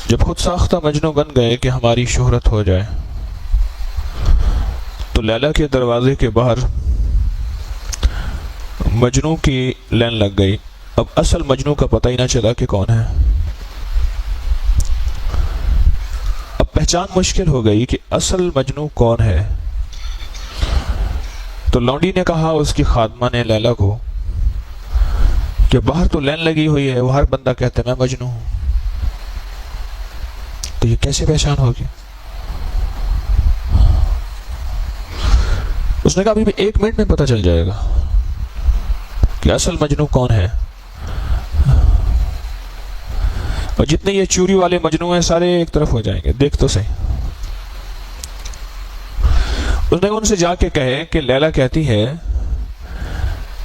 جب خود ساختہ مجنوں بن گئے کہ ہماری شہرت ہو جائے، تو لیلا کے دروازے کے باہر مجنوں کی لین لگ گئی۔ اب اصل مجنوں کا پتہ ہی نہ چلا کہ کون ہے۔ اب پہچان مشکل ہو گئی کہ اصل مجنوں کون ہے۔ تو لونڈی نے کہا اس کی خادمہ نے لیلا کو کہ باہر تو لین لگی ہوئی ہے، وہ ہر بندہ کہتا ہے میں مجنوں ہوں، تو یہ کیسے پہچان ہوگی؟ اس نے کہا ابھی بھی 1 منٹ میں پتہ چل جائے گا کہ اصل مجنوں کون ہے، اور جتنے یہ چوری والے مجنوں ہیں سارے ایک طرف ہو جائیں گے، دیکھ تو صحیح۔ اس نے ان سے جا کے کہے کہ لیلا کہتی ہے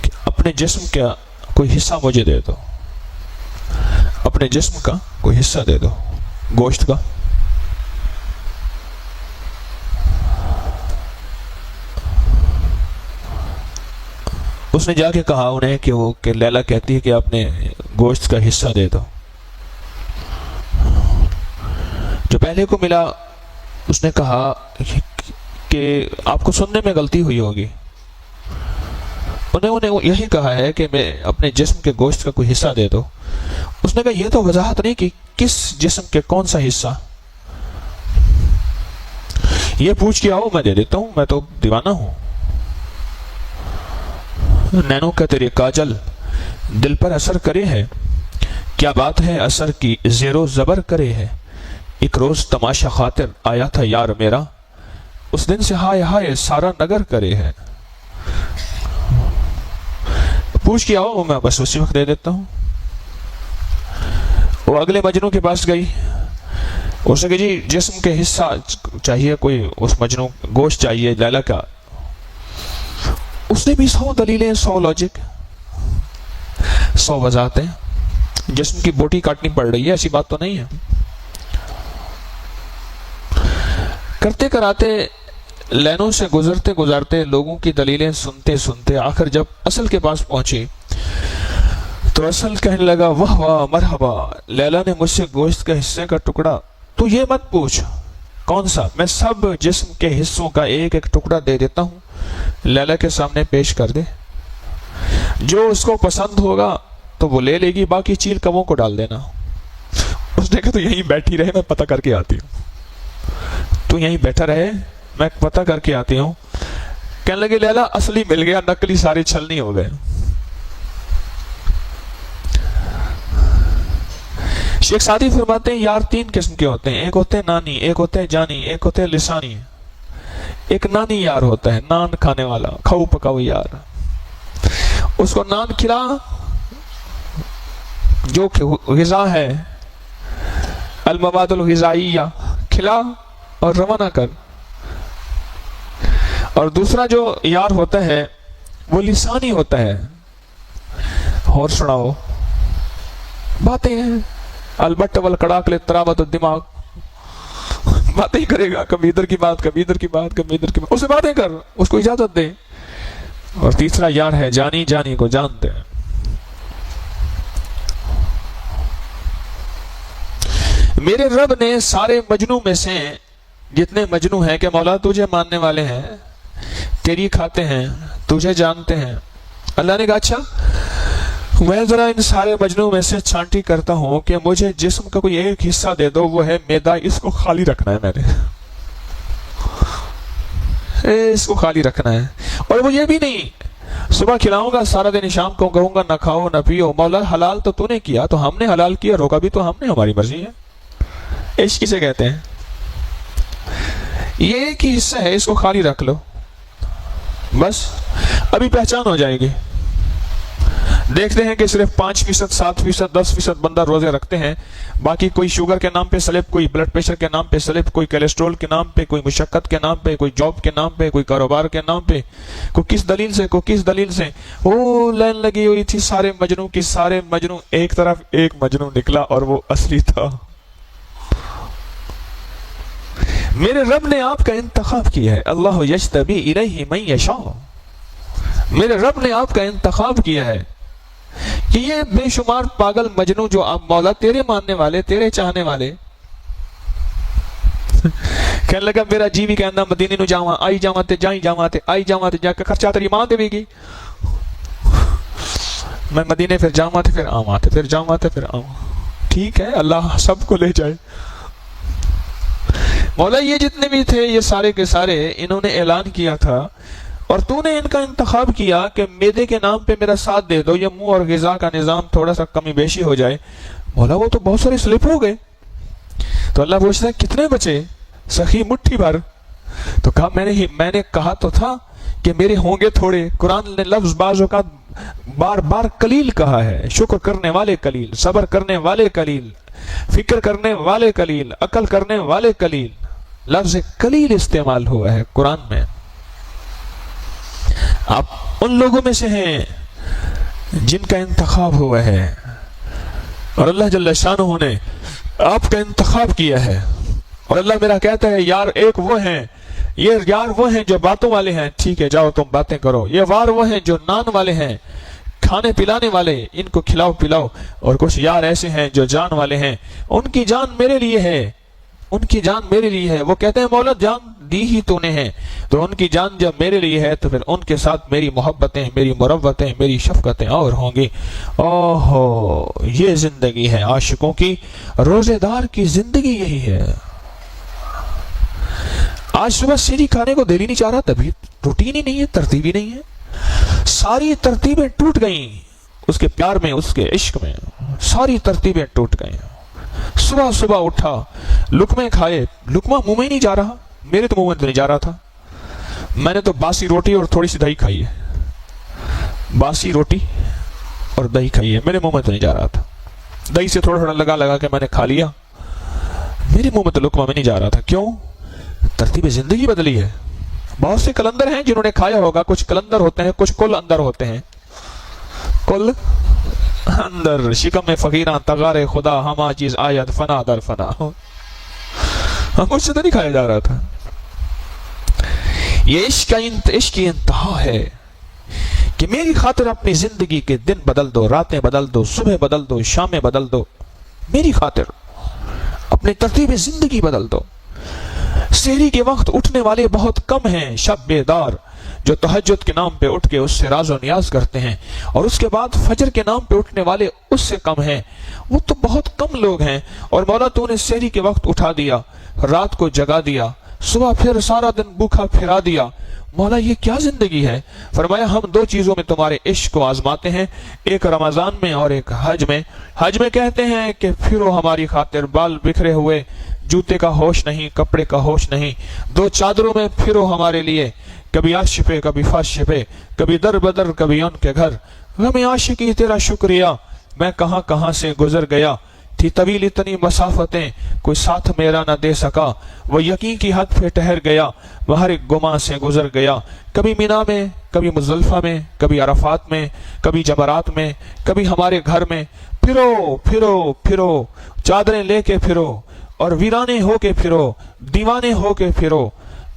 کہ اپنے جسم کا کوئی حصہ مجھے دے دو، اپنے جسم کا کوئی حصہ دے دو، گوشت کا۔ اس نے جا کے کہا انہیں کہ لیلا کہتی ہے کہ اپنے گوشت کا حصہ دے دو۔ جو پہلے کو ملا اس نے کہا کہ آپ کو سننے میں غلطی ہوئی ہوگی، انہیں یہی کہا ہے کہ میں اپنے جسم کے گوشت کا کوئی حصہ دے دو۔ اس نے کہا یہ تو وضاحت نہیں کہ کس جسم کے کون سا حصہ، یہ پوچھ کے آؤ میں دے دیتا ہوں، میں تو دیوانہ ہوں۔ نینوں کا تیرے کاجل دل پر اثر کرے ہے، کیا بات ہے اثر کی زیر و زبر کرے ہے، ایک روز تماشا خاطر آیا تھا یار میرا، اس دن سے ہائے ہائے سارا نگر کرے ہے۔ پوچھ کے آؤ میں بس اسی وقت دے دیتا ہوں۔ وہ اگلے مجنوں کے پاس گئی، اس نے کہا جی جسم کے حصہ چاہیے، کوئی اس مجنوں گوشت چاہیے لیلا کا۔ اس نے بھی 100 دلیلیں، 100 لاجک، 100 وضاحتیں، جسم کی بوٹی کاٹنی پڑ رہی ہے، ایسی بات تو نہیں ہے۔ کرتے کراتے لینوں سے گزرتے گزرتے لوگوں کی دلیلیں سنتے سنتے آخر جب اصل کے پاس پہنچی تو اصل کہنے لگا واہ واہ مرحبا، لیلا نے مجھ سے گوشت کے حصے کا ٹکڑا، تو یہ مت پوچھ کون سا، میں سب جسم کے حصوں کا ایک ایک ٹکڑا دے دیتا ہوں، لیلا کے سامنے پیش کر دے، جو اس کو پسند ہوگا تو وہ لے لے گی، باقی چیل کبوں کو ڈال دینا۔ اس نے کہا تو یہیں بیٹھی رہے، میں پتہ کر کے آتی ہوں، تو یہیں بیٹھا رہے میں پتہ کر کے آتی ہوں۔ کہنے لگے لیلا اصلی مل گیا، نقلی سارے چھلنی ہو گئے۔ شیخ سعدی فرماتے ہیں یار 3 قسم کے ہوتے ہیں، ایک ہوتے ہیں نانی، ایک ہوتے ہیں جانی، ایک ہوتے ہیں لسانی۔ ایک نانی یار ہوتا ہے، نان کھانے والا، کھاؤ پکاؤ یار، اس کو نان کھلا جو غذا ہے، المواد الغذائیہ کھلا اور روانہ کر۔ اور دوسرا جو یار ہوتا ہے وہ لسانی ہوتا ہے، اور سناؤ باتیں ہیں، البت والکڑاک لطرابت الدماغ، باتیں ہی کرے گا، کبھی ادھر کی بات کبھی ادھر کی بات کبھی ادھر کی بات، اسے باتیں کر، اس کو اجازت دے۔ اور تیسرا یار ہے جانی، جانی کو جانتے ہیں۔ میرے رب نے سارے مجنوں میں سے جتنے مجنوں ہیں کہ مولا تجھے ماننے والے ہیں، تیری کھاتے ہیں، تجھے جانتے ہیں، اللہ نے کہا اچھا میں ذرا ان سارے مجنوں میں سے چھانٹی کرتا ہوں کہ مجھے جسم کا کوئی ایک حصہ دے دو، وہ ہے میدا، اس کو خالی رکھنا ہے، میں نے اس کو خالی رکھنا ہے۔ اور وہ یہ بھی نہیں صبح کھلاؤں گا سارا دن، شام کو کہوں گا نہ کھاؤ نہ پیو، مولا حلال تو نے کیا، تو ہم نے حلال کیا، روکا بھی تو ہم نے، ہماری مرضی ہے۔ عشق کسے کہتے ہیں؟ یہ ایک ہی حصہ ہے، اس کو خالی رکھ لو، بس ابھی پہچان ہو جائے گی۔ دیکھتے ہیں کہ صرف 5%، 7%، 10% بندہ روزے رکھتے ہیں، باقی کوئی شوگر کے نام پہ سلپ، کوئی بلڈ پریشر کے نام پہ سلپ، کوئی کولیسٹرول کے نام پہ، کوئی مشقت کے نام پہ، کوئی جاب کے نام پہ، کوئی کاروبار کے نام پہ، کوئی کس دلیل سے، کوئی کس دلیل سے۔ وہ لائن لگی ہوئی تھی سارے مجنوں کی، سارے مجنوں ایک طرف، ایک مجنوں نکلا اور وہ اصلی تھا۔ میرے رب نے آپ کا انتخاب کیا ہے، اللہ یجتبی الیہ من یشاء، میرے رب نے آپ کا انتخاب کیا ہے کہ یہ بے شمار پاگل مجنوں جو اب مولا تیرے ماننے والے، تیرے چاہنے والے، کہنے لگا میرا جی بھی کہنا مدینے نو جاواں، آئی جاواں تے جائی جاواں تے آئی جاواں تے جا کے خرچہ تیری ماں دے گی، میں مدینے پھر جاواں تے پھر آواں تے پھر جاواں تے پھر آواں۔ ٹھیک ہے، اللہ سب کو لے جائے۔ مولا یہ جتنے بھی تھے یہ سارے کے سارے انہوں نے اعلان کیا تھا، اور تو نے ان کا انتخاب کیا کہ میدے کے نام پہ میرا ساتھ دے دو، یہ منہ اور غذا کا نظام تھوڑا سا کمی بیشی ہو جائے۔ مولا وہ تو بہت سارے سلپ ہو گئے، تو اللہ پوچھتا ہے کتنے بچے؟ سخی مٹھی بھر۔ تو کہا میں نے کہا تو تھا کہ میرے ہوں گے تھوڑے۔ قرآن نے لفظ بعض اوقات بار بار قلیل کہا ہے، شکر کرنے والے قلیل، صبر کرنے والے قلیل، فکر کرنے والے قلیل، عقل کرنے والے قلیل، لفظ قلیل استعمال ہوا ہے قرآن میں۔ آپ ان لوگوں میں سے ہیں جن کا انتخاب ہوا ہے، اور اللہ جل شانہ نے آپ کا انتخاب کیا ہے۔ اور اللہ میرا کہتا ہے یار ایک وہ ہیں، یہ یار وہ ہیں جو باتوں والے ہیں، ٹھیک ہے جاؤ تم باتیں کرو۔ یہ وار وہ ہیں جو نان والے ہیں، کھانے پلانے والے، ان کو کھلاؤ پلاؤ۔ اور کچھ یار ایسے ہیں جو جان والے ہیں، ان کی جان میرے لیے ہے، ان کی جان میرے لیے ہے۔ وہ کہتے ہیں مولا جان دی ہی تو نے ہے، تو ان کی جان جب میرے لیے ہے تو پھر ان کے ساتھ میری محبتیں، میری مروتیں، میری شفقتیں اور ہوں گی۔ اوہو یہ زندگی ہے عاشقوں کی، روزے دار کی زندگی یہی ہے۔ آج صبح سیری کھانے کو دل ہی نہیں چاہ رہا، تبھی روٹین ہی نہیں ہے، ترتیب ہی نہیں ہے، ساری ترتیبیں ٹوٹ گئیں اس کے پیار میں، اس کے عشق میں، ساری ترتیبیں ٹوٹ گئیں۔ صبح صبح اٹھا، لقمے کھائے، لقمہ منہ میں ہی نہیں جا رہا، میرے تو منہ میں تو نہیں جا رہا تھا، میں نے تو باسی روٹی اور تھوڑی سی دہی کھائی ہے، باسی روٹی اور دہی کھائی ہے، میرے منہ میں تو نہیں جا رہا تھا، دہی سے تھوڑا تھوڑا لگا کے میں نے کھا لیا، میرے منہ میں تو لقمہ میں نہیں جا رہا تھا۔ کیوں؟ ترتیب زندگی بدلی ہے۔ بہت سے کلندر ہیں جنہوں نے کھایا ہوگا، کچھ کلندر ہوتے ہیں، کچھ کل اندر ہوتے ہیں، کل اندر شکم فقیراں تغار خدا ہما چیز آیت فنا در فنا، مجھ سے تو نہیں کھایا جا رہا تھا۔ یہ عشق کی انتہا ہے کہ میری خاطر اپنی زندگی کے دن بدل دو، راتیں بدل دو، صبح بدل دو، شامیں بدل دو، میری خاطر اپنی ترتیب زندگی بدل دو۔ سحری کے وقت اٹھنے والے بہت کم ہیں شب بیدار، جو تہجد کے نام پہ اٹھ کے اس سے راز و نیاز کرتے ہیں، اور اس کے بعد فجر کے نام پہ اٹھنے والے اس سے کم ہیں، وہ تو بہت کم لوگ ہیں۔ اور مولا تو نے سحری کے وقت اٹھا دیا، رات کو جگا دیا، صبح پھر سارا دن بھوکا پھرا دیا۔ مولا یہ کیا زندگی ہے؟ فرمایا ہم دو چیزوں میں تمہارے عشق کو آزماتے ہیں، ایک رمضان میں اور ایک حج میں۔ حج میں کہتے ہیں کہ پھرو ہماری خاطر، بال بکھرے ہوئے، جوتے کا ہوش نہیں، کپڑے کا ہوش نہیں، دو چادروں میں پھرو ہمارے لیے، کبھی عرش پہ کبھی فرش پہ، کبھی در بدر کبھی ان کے گھر۔ غم عاشقی تیرا شکریہ، میں کہاں کہاں سے گزر گیا، تھی طویل اتنی مسافتیں کوئی ساتھ میرا نہ دے سکا، وہ یقین کی حد پہ ٹھہر گیا، وہ ہر ایک گماں سے گزر گیا، کبھی مینا میں، کبھی مزدلفہ میں، کبھی عرفات میں، کبھی جمرات میں، کبھی ہمارے گھر میں۔ پھرو پھرو پھرو، چادریں لے کے پھرو، اور ویرانے ہو کے پھرو، دیوانے ہو کے پھرو۔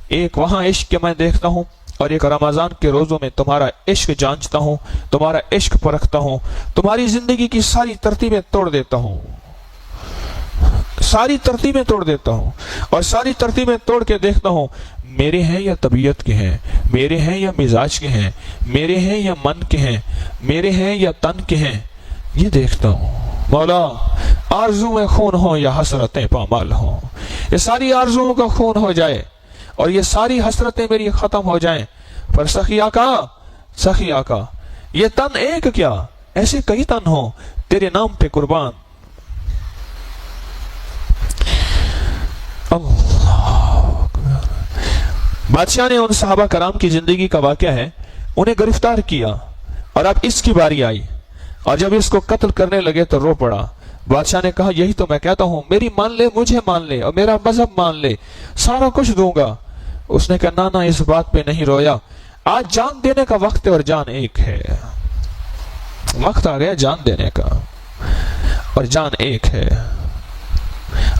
ایک وہاں عشق کے میں دیکھتا ہوں، اور ایک رمضان کے روزوں میں تمہارا عشق جانچتا ہوں، تمہارا عشق پرکھتا ہوں، تمہاری زندگی کی ساری ترتیبیں توڑ دیتا ہوں، ساری ترتیبیں توڑ دیتا ہوں، اور ساری ترتیبیں توڑ کے دیکھتا ہوں میرے ہیں یا طبیعت کے ہیں، میرے ہیں یا مزاج کے ہیں، میرے ہیں یا من کے ہیں، میرے ہیں یا تن کے ہیں، یہ دیکھتا ہوں۔ مولا آرزویں خون ہوں یا حسرتیں پامال ہوں، یہ ساری آرزوؤں کا خون ہو جائے اور یہ ساری حسرتیں میری ختم ہو جائیں، پر سخی آقا یہ تن ایک کیا، ایسے کئی تن ہوں تیرے نام پہ قربان۔ بادشاہ نے ان صحابہ کرام کی زندگی کا واقعہ ہے، انہیں گرفتار کیا، اور اب اس کی باری آئی، اور جب اس کو قتل کرنے لگے تو رو پڑا۔ بادشاہ نے کہا یہی تو میں کہتا ہوں، میری مان لے، مجھے مان لے، اور میرا مذہب مان لے، سارا کچھ دوں گا۔ اس نے کہا نانا اس بات پہ نہیں رویا، آج جان دینے کا وقت ہے اور جان ایک ہے، وقت آ گیا جان دینے کا، اور جان ایک ہے،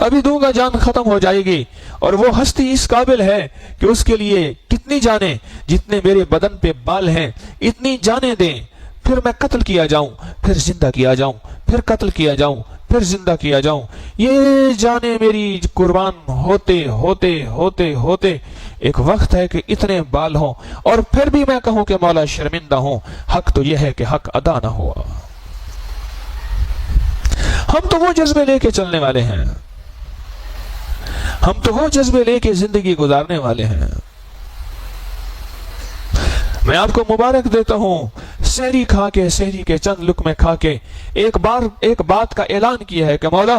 ابھی دوں گا جان ختم ہو جائے گی، اور وہ ہستی اس قابل ہے کہ اس کے لیے کتنی جانیں، جتنے میرے بدن پہ بال ہیں اتنی جانیں دیں، پھر میں قتل کیا جاؤں، پھر زندہ کیا جاؤں، پھر قتل کیا جاؤں، پھر زندہ کیا جاؤں. یہ جانے میری قربان ہوتے ہوتے ہوتے ہوتے ایک وقت ہے کہ اتنے بال ہوں اور پھر بھی میں کہوں کہ مولا شرمندہ ہوں. حق تو یہ ہے کہ حق ادا نہ ہوا. ہم تو وہ جذبے لے کے چلنے والے ہیں, ہم تو وہ جذبے لے کے زندگی گزارنے والے ہیں. میں آپ کو مبارک دیتا ہوں, سحری کھا کے, سحری کے چند لقمے کھا کے ایک بات کا اعلان کیا ہے کہ مولا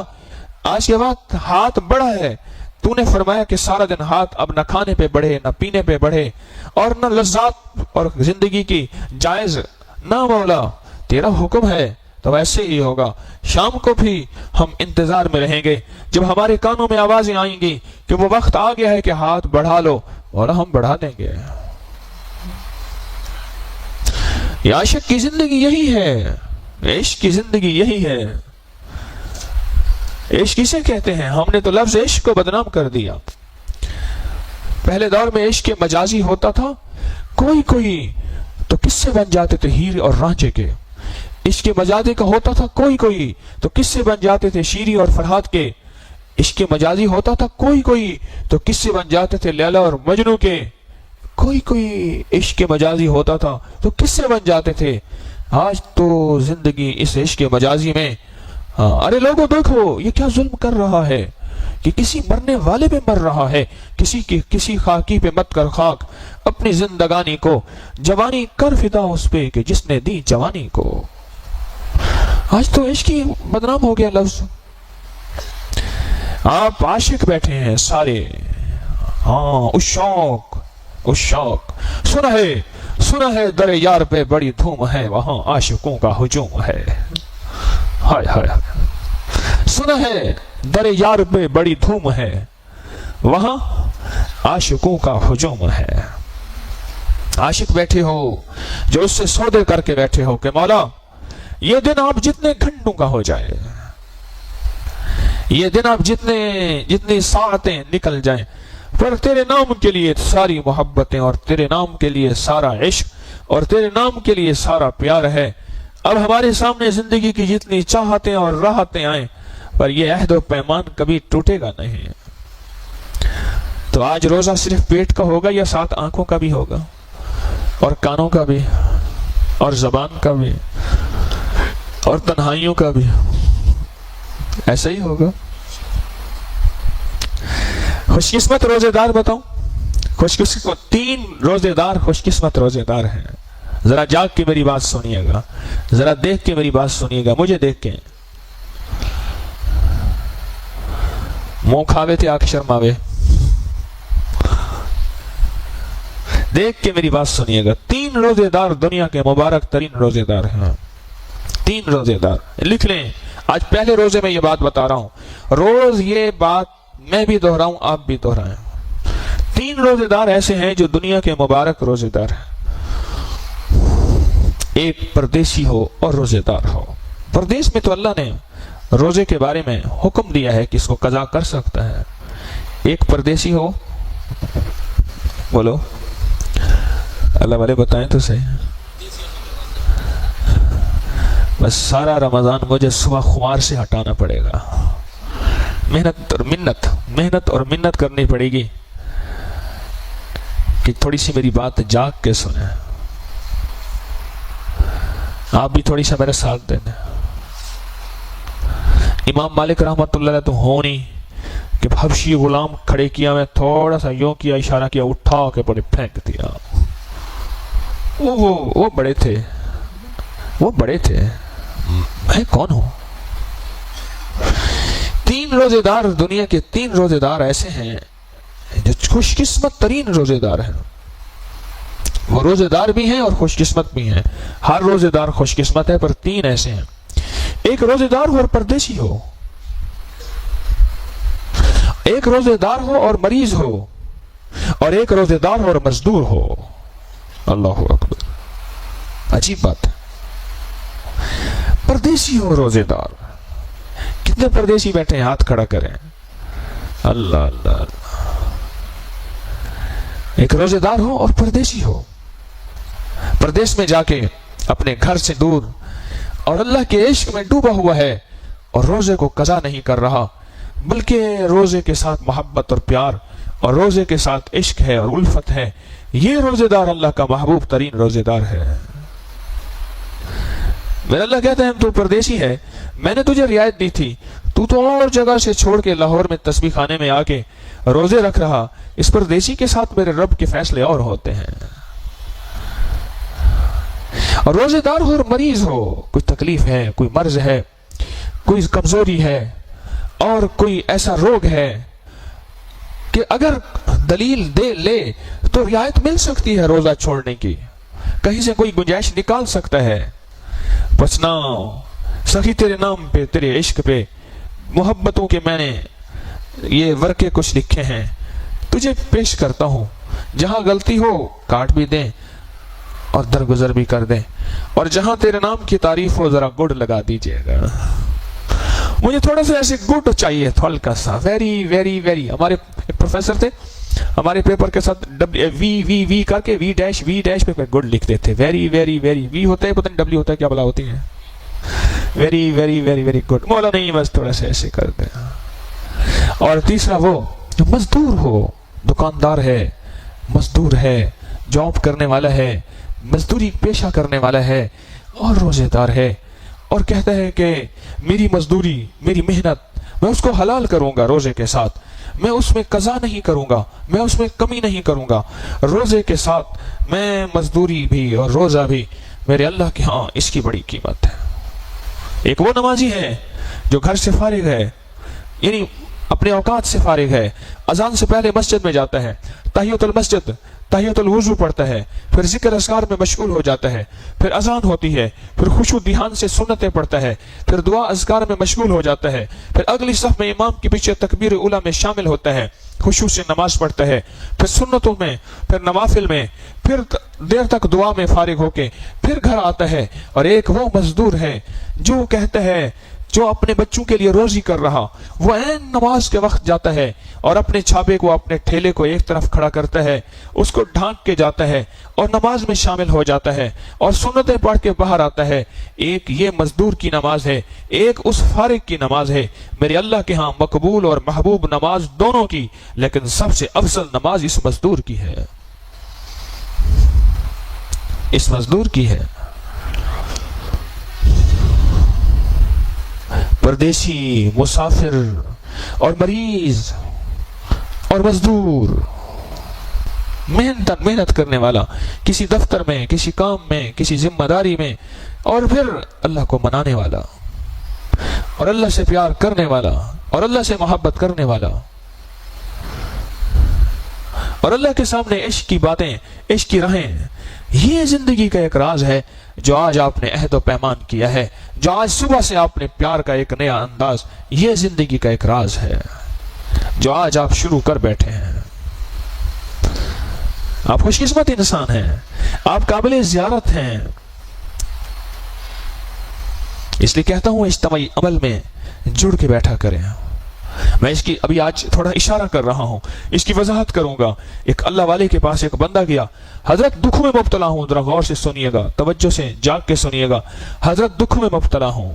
آج کے بعد ہاتھ بڑا ہے. تو نے فرمایا کہ سارا دن ہاتھ اب نہ کھانے پہ بڑھے, نہ پینے پہ بڑھے, اور نہ لذات اور زندگی کی جائز. نہ مولا, تیرا حکم ہے تو ایسے ہی ہوگا. شام کو بھی ہم انتظار میں رہیں گے جب ہمارے کانوں میں آوازیں آئیں گی کہ وہ وقت آ گیا ہے کہ ہاتھ بڑھا لو, اور ہم بڑھا دیں گے. یہ عاشق کی زندگی یہی ہے, عشق کی زندگی یہی ہے. عشق کسے کہتے ہیں؟ ہم نے تو لفظ عشق کو بدنام کر دیا. پہلے دور میں عشق مجازی ہوتا تھا. کوئی تو قصے بن جاتے تھے ہیرے اور رانجھے کے. عشق مجازی کا ہوتا تھا کوئی تو قصے بن جاتے تھے شیری اور فرحات کے. عشق مجازی ہوتا تھا کوئی تو قصے بن جاتے تھے لیلا اور مجنو کے. کوئی عشق مجازی ہوتا تھا تو قصے بن جاتے تھے. آج تو زندگی اس عشق مجازی میں, ارے لوگوں دیکھو یہ کیا ظلم کر رہا ہے کہ کسی مرنے والے پہ مر رہا ہے. کسی خاکی پہ مت کر خاک اپنی زندگانی کو, جوانی کر فدا اس پہ کہ جس نے دی جوانی کو. آج تو عشق ہی بدنام ہو گیا لفظ. آپ عاشق بیٹھے ہیں سارے, اس شوق سنا ہے در یار پہ بڑی دھوم ہے, وہاں عاشقوں کا ہجوم ہے. ہائے سنا ہے در یار پہ بڑی دھوم ہے, وہاں عاشقوں کا ہجوم ہے. عاشق بیٹھے ہو جو اس سے سودے کر کے بیٹھے ہو کہ مولا یہ دن آپ جتنے گھنٹوں کا ہو جائے, یہ دن آپ جتنی ساعتیں نکل جائیں, پر تیرے نام کے لیے ساری محبتیں اور تیرے نام کے لیے سارا عشق اور تیرے نام کے لیے سارا پیار ہے. اب ہمارے سامنے زندگی کی جتنی چاہتیں اور راحتیں آئیں, پر یہ عہد و پیمان کبھی ٹوٹے گا نہیں. تو آج روزہ صرف پیٹ کا ہوگا یا ساتھ آنکھوں کا بھی ہوگا, اور کانوں کا بھی, اور زبان کا بھی, اور تنہائیوں کا بھی؟ ایسا ہی ہوگا. خوش قسمت روزے دار بتاؤں, خوش قسمت 3 روزے دار خوش قسمت روزے دار ہیں. ذرا جاگ کے میری بات سنیے گا, ذرا دیکھ کے میری بات سنیے گا, مجھے دیکھ کے منہ کھاوے تھے آنکھ شرماوے. دیکھ کے میری بات سنیے گا. 3 روزے دار دنیا کے مبارک ترین روزے دار ہیں. 3 روزے دار لکھ لیں. آج پہلے روزے میں یہ بات بتا رہا ہوں, روز یہ بات میں بھی دہراؤں آپ بھی دہرائیں. 3 روزے دار ایسے ہیں جو دنیا کے مبارک روزے دار ہیں. ایک پردیسی ہو اور روزے دار ہو. پردیس میں تو اللہ نے روزے کے بارے میں حکم دیا ہے کہ اس کو قضا کر سکتا ہے. ایک پردیسی ہو, بولو اللہ والے بتائیں تو صحیح. بس سارا رمضان مجھے صبح خمار سے ہٹانا پڑے گا. محنت اور منت کرنی پڑے گی کہ تھوڑی سی میری بات جاگ کے سنیں. آپ بھی تھوڑی سا میرے ساتھ دینا. امام مالک رحمت اللہ علیہ تو ہونی کہ حبشی غلام کھڑے کیا, میں تھوڑا سا یوں کیا, اشارہ کیا, اٹھا کے بڑے پھینک دیا. وہ بڑے تھے, میں کون ہوں. 3 روزے دار دنیا کے 3 روزے دار ایسے ہیں جو خوش قسمت ترین روزے دار ہیں. وہ روزے دار بھی ہیں اور خوش قسمت بھی ہیں. ہر روزے دار خوش قسمت ہے, پر 3 ایسے ہیں. ایک روزے دار ہو اور پردیسی ہو, ایک روزے دار ہو اور مریض ہو, اور ایک روزے دار ہو اور مزدور ہو. اللہ اکبر, عجیب بات ہے. پردیسی ہو روزے دار. کتنے پردیسی بیٹھے ہیں, ہاتھ کھڑا کریں. اللہ اللہ اللہ. ایک روزے دار ہو اور پردیسی ہو, پردیس میں جا کے اپنے گھر سے دور اور اللہ کے عشق میں ڈوبا ہوا ہے, اور روزے کو قضا نہیں کر رہا، بلکہ روزے کے ساتھ محبت اور پیار اور روزے کے ساتھ عشق ہے اور الفت ہے، یہ روزے دار اللہ کا محبوب ترین روزے دار ہے۔ میرا اللہ کہتا ہے تو پردیسی ہے، میں نے تجھے رعایت دی تھی، تو اور جگہ سے چھوڑ کے لاہور میں تسبیح خانے میں آ کے روزے رکھ رہا، اس پردیسی کے ساتھ میرے رب کے فیصلے اور ہوتے ہیں۔ اور روزے دار ہو اور مریض ہو، کوئی تکلیف ہے، کوئی مرض ہے، کوئی کمزوری ہے اور کوئی ایسا روگ ہے کہ اگر دلیل دے لے تو رعایت مل سکتی ہے روزہ چھوڑنے کی، کہیں سے کوئی گنجائش نکال سکتا ہے۔ بس نہ سخی تیرے نام پہ، تیرے عشق پہ، محبتوں کے میں نے یہ ورقے کچھ لکھے ہیں، تجھے پیش کرتا ہوں، جہاں غلطی ہو کاٹ بھی دیں اور درگزر بھی کر دیں، اور جہاں تیرے نام کی تعریف ہو ذرا گڑ لگا دیجئے گا۔ مجھے تھوڑا سا ایسے گڑ چاہیے، تھوڑا سا، ویری ویری ویری۔ ہمارے ایک پروفیسر تھے، ہمارے پیپر کے ساتھ وی کر کے وی ڈیش پہ گڑ لکھتے تھے، ویری ویری ویری، وی ہوتا ہے پتہ نہیں ڈبلیو ہوتا ہے کیا بلا ہوتی ہے، very very very very good, مولا نہیں بس تھوڑا سا ایسے کر دیں۔ اور تیسرا وہ جو مزدور ہو، دکاندار ہے، مزدور ہے، جاب کرنے والا ہے، مزدوری پیشہ کرنے والا ہے اور روزے دار ہے، اور کہتا ہے کہ میری مزدوری، میری محنت میں اس کو حلال کروں گا روزے کے ساتھ، میں اس میں قضا نہیں کروں گا، میں اس میں کمی نہیں کروں گا، روزے کے ساتھ میں مزدوری بھی اور روزہ بھی میرے اللہ کے ہاں اس کی بڑی قیمت ہے۔ ایک وہ نمازی ہے جو گھر سے فارغ ہے، یعنی اپنے اوقات سے فارغ ہے، اذان سے پہلے مسجد میں جاتا ہے، تحیۃ المسجد، تحیۃ الوضو پڑھتا ہے، پھر ذکر اذکار میں مشغول ہو جاتا ہے، پھر اذان ہوتی ہے، پھر خشوع دھیان سے سنتیں پڑھتا ہے، پھر دعا اذکار میں مشغول ہو جاتا ہے، پھر اگلی صف میں امام کے پیچھے تکبیر اولیٰ میں شامل ہوتا ہے، خشوع سے نماز پڑھتا ہے، پھر سنتوں میں، پھر نوافل میں، پھر دیر تک دعا میں فارغ ہو کے پھر گھر آتا ہے۔ اور ایک وہ مزدور ہے جو کہتا ہے، جو اپنے بچوں کے لیے روزی کر رہا، وہ عین نماز کے وقت جاتا ہے اور اپنے چھاپے کو، اپنے ٹھیلے کو ایک طرف کھڑا کرتا ہے، اس کو ڈھانک کے جاتا ہے اور نماز میں شامل ہو جاتا ہے اور سنتیں پڑھ کے باہر آتا ہے۔ ایک یہ مزدور کی نماز ہے، ایک اس فارغ کی نماز ہے، میرے اللہ کے ہاں مقبول اور محبوب نماز دونوں کی، لیکن سب سے افضل نماز اس مزدور کی ہے، اس مزدور کی ہے۔ پردیسی، مسافر اور مریض اور مزدور، محنت کرنے والا، کسی دفتر میں، کسی کام میں، کسی ذمہ داری میں، اور پھر اللہ کو منانے والا اور اللہ سے پیار کرنے والا اور اللہ سے محبت کرنے والا اور اللہ کے سامنے عشق کی باتیں، عشق کی راہیں، یہ زندگی کا ایک راز ہے جو آج آپ نے عہد و پیمان کیا ہے، جو آج صبح سے آپ نے پیار کا ایک نیا انداز، یہ زندگی کا ایک راز ہے جو آج آپ شروع کر بیٹھے ہیں۔ آپ خوش قسمت انسان ہیں، آپ قابل زیارت ہیں، اس لیے کہتا ہوں اجتماعی عمل میں جڑ کے بیٹھا کریں۔ میں اس کی ابھی آج تھوڑا اشارہ کر رہا ہوں، اس کی وضاحت کروں گا۔ ایک اللہ والے کے پاس ایک بندہ گیا، حضرت دکھ میں مبتلا ہوں، ذرا غور سے سنیے گا، توجہ سے جاگ کے سنیے گا، حضرت دکھ میں مبتلا ہوں،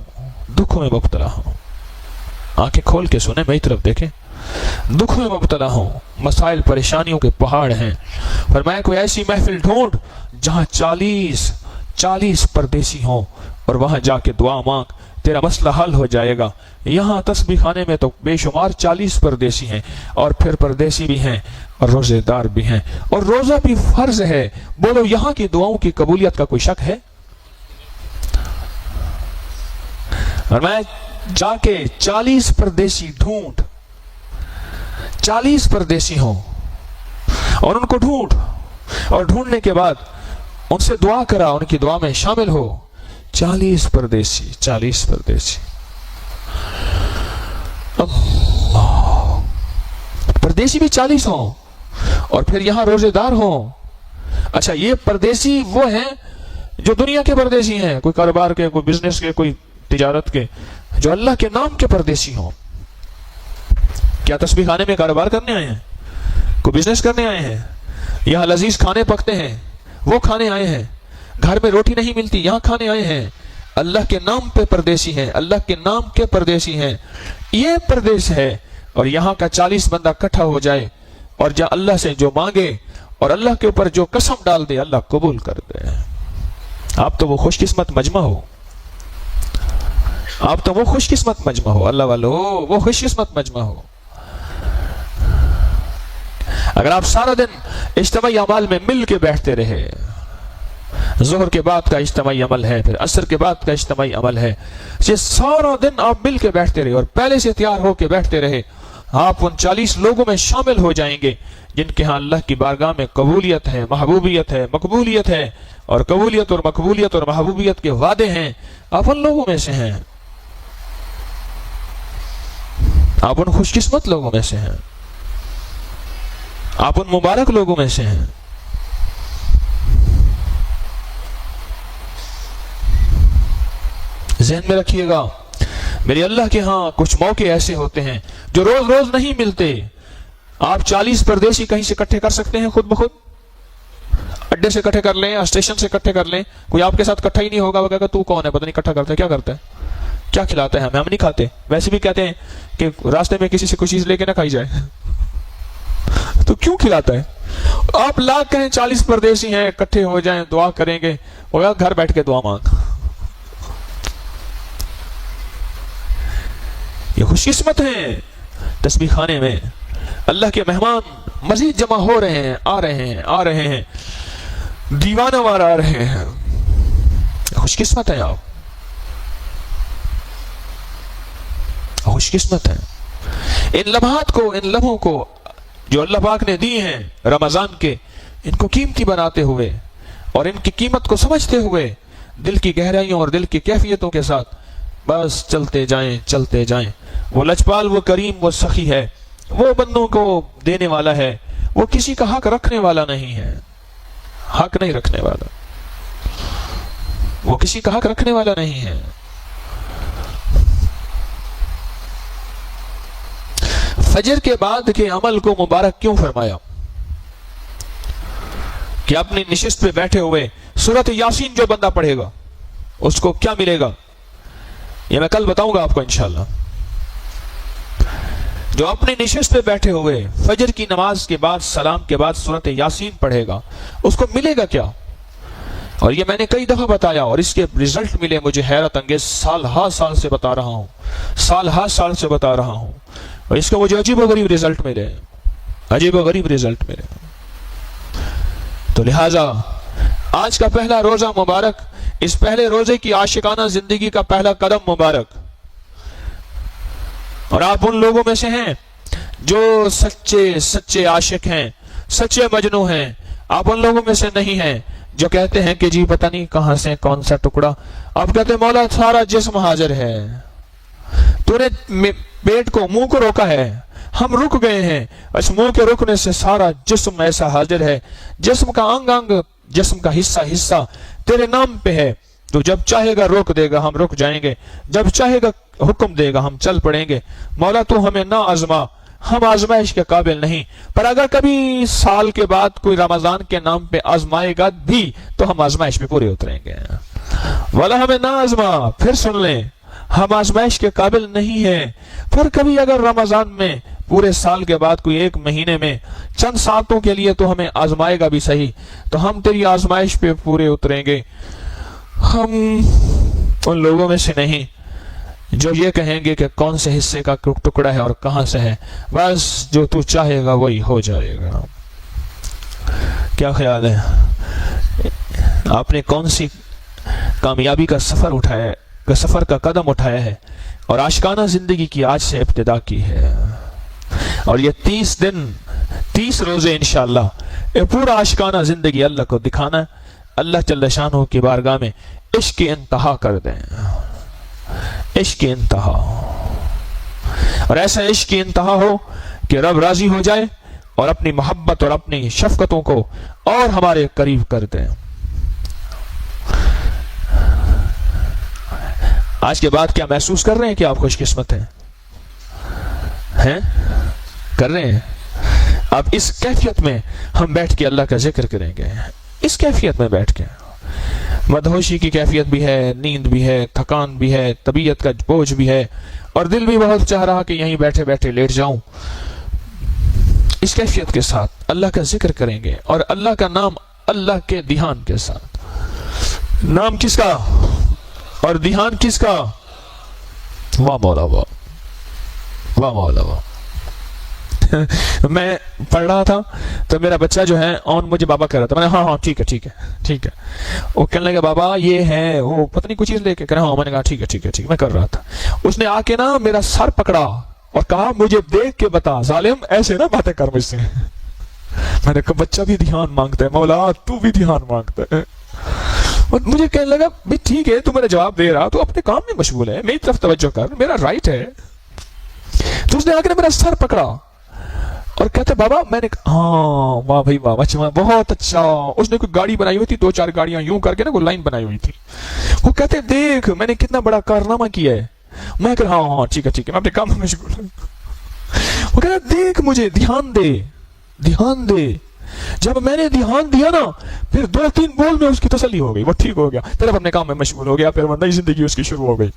دکھ میں مبتلا ہوں، آنکھیں کھول کے سنیں، میری طرف دیکھیں، دکھ میں مبتلا ہوں، مسائل پریشانیوں کے پہاڑ ہیں، فرمایا کوئی ایسی محفل ڈھونڈ جہاں 40 پردیسی ہوں اور وہاں جا کے دعا مانگ، تیرا مسئلہ حل ہو جائے گا۔ یہاں تسبیح خانے میں تو بے شمار 40 پردیسی ہیں، اور پھر پردیسی بھی ہیں اور روزے دار بھی ہیں، اور روزہ بھی فرض ہے۔ بولو یہاں کی دعاؤں کی قبولیت کا کوئی شک ہے؟ اور میں جا کے 40 پردیسی ڈھونڈ، 40 پردیسی ہوں اور ان کو ڈھونڈ، اور ڈھونڈنے کے بعد ان سے دعا کرا، ان کی دعا میں شامل ہو۔ 40 پردیسی، 40 پردیسی، اللہ، پردیسی بھی 40 ہوں اور پھر یہاں روزے دار ہوں۔ اچھا، یہ پردیسی وہ ہیں جو دنیا کے پردیسی ہیں، کوئی کاروبار کے، کوئی بزنس کے، کوئی تجارت کے، جو اللہ کے نام کے پردیسی ہوں۔ کیا تسبیح خانے میں کاروبار کرنے آئے ہیں؟ کوئی بزنس کرنے آئے ہیں؟ یہاں لذیذ کھانے پکتے ہیں، وہ کھانے آئے ہیں؟ گھر میں روٹی نہیں ملتی، یہاں کھانے آئے ہیں؟ اللہ کے نام پہ پردیسی ہیں، اللہ کے نام کے پردیسی ہیں، یہ پردیس ہے، اور یہاں کا 40 بندہ اکٹھا ہو جائے اور جہاں اللہ سے جو مانگے اور اللہ کے اوپر جو قسم ڈال دے اللہ قبول کر دے. آپ تو وہ خوش قسمت مجمع ہو، آپ تو وہ خوش قسمت مجمع ہو، اللہ والو وہ خوش قسمت مجمع ہو. اگر آپ سارا دن اجتماعی اعمال میں مل کے بیٹھتے رہے، ظہر کے بعد کا اجتماعی عمل ہے، پھر عصر کے بعد کا اجتماعی عمل ہے، یہ سارا دن آپ مل کے بیٹھتے رہے اور پہلے سے تیار ہو کے بیٹھتے رہے، آپ ان 40 لوگوں میں شامل ہو جائیں گے جن کے ہاں اللہ کی بارگاہ میں قبولیت ہے، محبوبیت ہے، مقبولیت ہے، اور قبولیت اور مقبولیت اور محبوبیت کے وعدے ہیں. آپ ان لوگوں میں سے ہیں، آپ ان خوش قسمت لوگوں میں سے ہیں، آپ ان مبارک لوگوں میں سے ہیں. ذہن میں رکھیے گا، میرے اللہ کے ہاں کچھ موقع ایسے ہوتے ہیں جو روز روز نہیں ملتے. آپ 40 پردیسی کہیں سے اکٹھے کر سکتے ہیں خود بخود، اڈے سے اکٹھے کر لیں، اسٹیشن سے اکٹھے کر لیں، کوئی آپ کے ساتھ اکٹھا ہی نہیں ہوگا. وہ کہے گا تو کون ہے، پتہ نہیں اکٹھا کرتا ہے، کیا کرتا ہے، کیا کھلاتا ہے ہمیں، ہم نہیں کھاتے. ویسے بھی کہتے ہیں کہ راستے میں کسی سے کوئی چیز لے کے نہ کھائی جائے تو کیوں کھلاتا ہے. آپ لاکھ کہیں 40 پردیسی ہیں اکٹھے ہو جائیں، دعا کریں گے، وہ گھر بیٹھ کے دعا مانگ. یہ خوش قسمت ہیں. تسبیح خانے میں اللہ کے مہمان مزید جمع ہو رہے ہیں، آ رہے ہیں، دیوانہ وار آ رہے ہیں. خوش قسمت ہیں آپ، خوش قسمت ہیں. ان لمحات کو، ان لمحوں کو جو اللہ پاک نے دی ہیں رمضان کے، ان کو قیمتی بناتے ہوئے اور ان کی قیمت کو سمجھتے ہوئے دل کی گہرائیوں اور دل کی کیفیتوں کے ساتھ بس چلتے جائیں. وہ لجپال، وہ کریم، وہ سخی ہے، وہ بندوں کو دینے والا ہے، وہ کسی کا حق رکھنے والا نہیں ہے، حق نہیں رکھنے والا، وہ کسی کا حق رکھنے والا نہیں ہے. فجر کے بعد کے عمل کو مبارک کیوں فرمایا؟ کہ اپنی نشست پہ بیٹھے ہوئے سورۃ یاسین جو بندہ پڑھے گا اس کو کیا ملے گا، یہ میں کل بتاؤں گا آپ کو انشاءاللہ. جو اپنی نشست پہ بیٹھے ہوئے فجر کی نماز کے بعد، سلام کے بعد سورۃ یاسین پڑھے گا، اس کو ملے گا کیا؟ اور یہ میں نے کئی دفعہ بتایا اور اس کے رزلٹ ملے مجھے حیرت انگیز. سال سے بتا رہا ہوں، سال سے بتا رہا ہوں، اور اس کا مجھے عجیب و غریب رزلٹ ملے، عجیب و غریب رزلٹ ملے. تو لہٰذا آج کا پہلا روزہ مبارک، اس پہلے روزے کی عاشقانہ زندگی کا پہلا قدم مبارک. اور آپ ان لوگوں میں سے ہیں جو سچے عاشق ہیں، سچے مجنوں ہیں. آپ ان لوگوں میں سے نہیں ہیں جو کہتے ہیں کہ جی پتہ نہیں کہاں سے کون سا ٹکڑا. آپ کہتے ہیں مولا سارا جسم حاضر ہے، تو نے پیٹ کو، منہ کو روکا ہے، ہم رک گئے ہیں. اس منہ کے رکنے سے سارا جسم ایسا حاضر ہے، جسم کا انگ جسم کا حصہ تیرے نام پہ ہے. تو جب چاہے گا روک دے گا، ہم رک جائیں گے، جب چاہے گا حکم دے گا، ہم چل پڑیں گے. مولا تو ہمیں نہ آزما، ہم آزمائش کے قابل نہیں، پر اگر کبھی سال کے بعد کوئی رمضان کے نام پہ آزمائے گا بھی تو ہم آزمائش پہ پورے اتریں گے. مولا ہمیں نہ آزما، پھر سن لیں ہم آزمائش کے قابل نہیں ہیں. پھر کبھی اگر رمضان میں پورے سال کے بعد کوئی ایک مہینے میں چند ساتوں کے لیے تو ہمیں آزمائے گا بھی صحیح، تو ہم تیری آزمائش پہ پورے اتریں گے. ہم ان لوگوں میں سے نہیں جو یہ کہیں گے کہ کون سے حصے کا ٹکڑا ہے اور کہاں سے ہے، بس جو تو چاہے گا وہی ہو جائے گا. کیا خیال ہے آپ نے کون سی کامیابی کا سفر کا قدم اٹھایا ہے اور عاشقانہ زندگی کی آج سے ابتدا کی ہے. اور یہ 30 دن 30 روزے انشاءاللہ یہ پورا عاشقانہ زندگی اللہ کو دکھانا ہے. اللہ جل شانہ کی بارگاہ میں عشق کی انتہا کر دیں، عشق کی انتہا، اور ایسا عشق کی انتہا ہو کہ رب راضی ہو جائے اور اپنی محبت اور اپنی شفقتوں کو اور ہمارے قریب کر دیں. آج کے بعد کیا محسوس کر رہے ہیں کہ آپ خوش قسمت ہیں؟ کر رہے ہیں؟ اب اس کیفیت میں ہم بیٹھ کے اللہ کا ذکر کریں گے، اس کیفیت میں بیٹھ کے مدہوشی کی کیفیت بھی ہے، نیند بھی ہے، تھکان بھی ہے، طبیعت کا بوجھ بھی ہے، اور دل بھی بہت چاہ رہا کہ یہیں بیٹھے بیٹھے لیٹ جاؤں. اس کیفیت کے ساتھ اللہ کا ذکر کریں گے، اور اللہ کا نام اللہ کے دھیان کے ساتھ. نام کس کا اور دھیان کس کا؟ واہ مولا واہ، واہ مولا واہ. میں پڑھ رہا تھا تو میرا بچہ جو ہے آن مجھے بابا کہہ رہا تھا. میں نے ہاں ہاں ٹھیک ہے ٹھیک ہے ٹھیک ہے. وہ کہنے لگا بابا یہ ہے وہ پتہ نہیں کچھ چیز لے کے کہہ رہا ہاں. میں نے کہا ٹھیک ہے ٹھیک ہے ٹھیک ہے. میں کر رہا تھا. اس نے آ کے نا میرا سر پکڑا اور کہا مجھے دیکھ کے بتا ظالم، ایسے نہ باتیں کر مجھ سے. میں نے کہا بچہ بھی دھیان مانگتا ہے مولا، تو بھی دھیان مانگتا ہے. اور مجھے کہنے لگا بھئی ٹھیک ہے تو میرا جواب دے رہا، تو اپنے کام میں مشغول ہے، میری طرف توجہ کر، میرا رائٹ ہے. تو اس نے آ کے میرا سر پکڑا اور کہتے بابا. میں نے کہا ہاں واہ بھائی واہ، اچھا بہت اچھا. اس نے کوئی گاڑی بنائی ہوئی تھی، 2-4 گاڑیاں یوں کر کے نا کوئی لائن بنائی ہوئی تھی. وہ کہتے دیکھ میں نے کتنا بڑا کارنامہ کیا ہے. میں کہا ہاں ہاں ٹھیک ہے ٹھیک ہے، میں اپنے کام میں مشغول ہوں. وہ کہتا دیکھ مجھے دھیان دے دھیان دے. جب میں نے دھیان دیا نا پھر 2-3 بول میں اس کی تسلی ہو گئی، وہ ٹھیک ہو گیا، پھر اب اپنے کام میں مشغول ہو گیا، پھر وہ نئی زندگی اس کی شروع ہو گئی.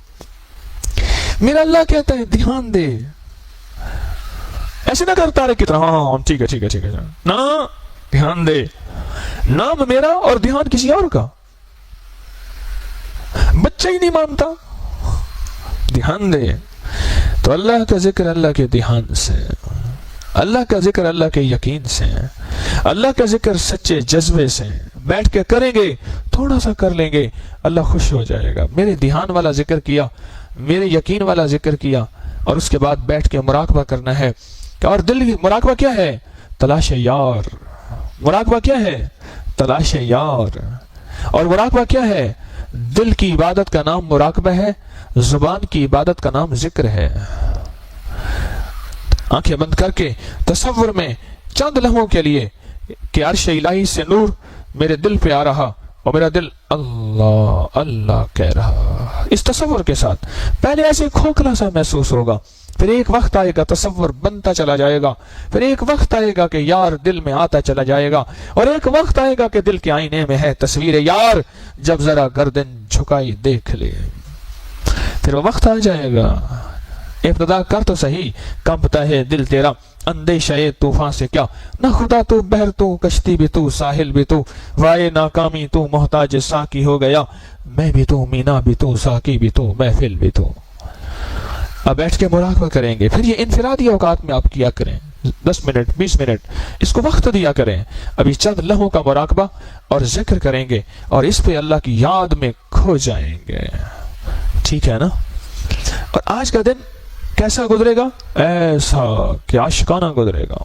میرا اللہ کہتا ہے دھیان دے، ایسے نہ کرتا رہے کتنا ہاں ٹھیک ہے ٹھیک ہے ٹھیک ہے. نہ دھیان دے، نام میرا اور دھیان کسی اور کا. بچہ ہی نہیں مانتا. دھیان دے. تو اللہ کا ذکر اللہ کے دھیان سے، اللہ کا ذکر اللہ کے یقین سے، اللہ کا ذکر سچے جذبے سے بیٹھ کے کریں گے. تھوڑا سا کر لیں گے، اللہ خوش ہو جائے گا. میرے دھیان والا ذکر کیا، میرے یقین والا ذکر کیا، اور اس کے بعد بیٹھ کے مراقبہ کرنا ہے. اور دل کی مراقبہ کیا ہے؟ تلاش یار. مراقبہ کیا ہے؟ تلاش یار. اور مراقبہ کیا ہے؟ دل کی عبادت کا نام مراقبہ ہے، زبان کی عبادت کا نام ذکر ہے. آنکھیں بند کر کے تصور میں چند لمحوں کے لیے کہ عرش الہی سے نور میرے دل پہ آ رہا اور میرا دل اللہ اللہ کہہ رہا. اس تصور کے ساتھ پہلے ایسے کھوکھلا سا محسوس ہوگا، پھر ایک وقت آئے گا تصور بنتا چلا جائے گا، پھر ایک وقت آئے گا کہ یار دل میں آتا چلا جائے گا، اور ایک وقت آئے گا کہ دل کے آئینے میں ہے تصویر یار. جب ذرا گردن جھکائی دیکھ لے، پھر وہ وقت آ جائے گا. ابتدا کر تو صحیح، کانپتا ہے دل تیرا اندیشہ طوفان سے کیا. نہ خدا تو بحر تو کشتی بھی تو ساحل بھی تو، وائے ناکامی تو محتاج ساکی ہو گیا. میں بھی تو مینا بھی تو ساکی بھی تو محفل بھی تو. اب بیٹھ کے مراقبہ کریں گے. پھر یہ انفرادی اوقات میں آپ کیا کریں، 10 منٹ 20 منٹ اس کو وقت دیا کریں. ابھی چند لمحوں کا مراقبہ اور ذکر کریں گے، اور اس پہ اللہ کی یاد میں کھو جائیں گے. ٹھیک ہے نا؟ اور آج کا دن کیسا گزرے گا؟ ایسا کہ عاشقانہ گزرے گا.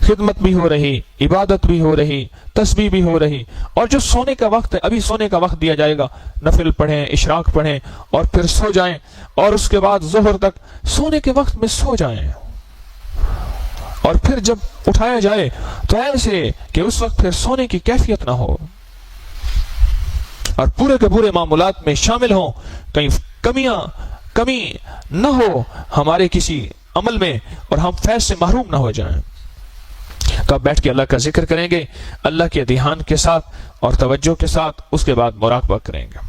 خدمت بھی ہو رہی، عبادت بھی ہو رہی، تسبیح بھی ہو رہی. اور جو سونے کا وقت ہے، ابھی سونے کا وقت دیا جائے گا. نفل پڑھیں، اشراق پڑھیں، اور پھر سو جائیں، اور اس کے بعد ظہر تک سونے کے وقت میں سو جائیں. اور پھر جب اٹھایا جائے تو ایسے کہ اس وقت پھر سونے کی کیفیت نہ ہو، اور پورے کے پورے معمولات میں شامل ہوں. کہیں کمی نہ ہو ہمارے کسی عمل میں، اور ہم فیض سے محروم نہ ہو جائیں. تو اب بیٹھ کے اللہ کا ذکر کریں گے، اللہ کے دھیان کے ساتھ اور توجہ کے ساتھ. اس کے بعد مراقبہ کریں گے.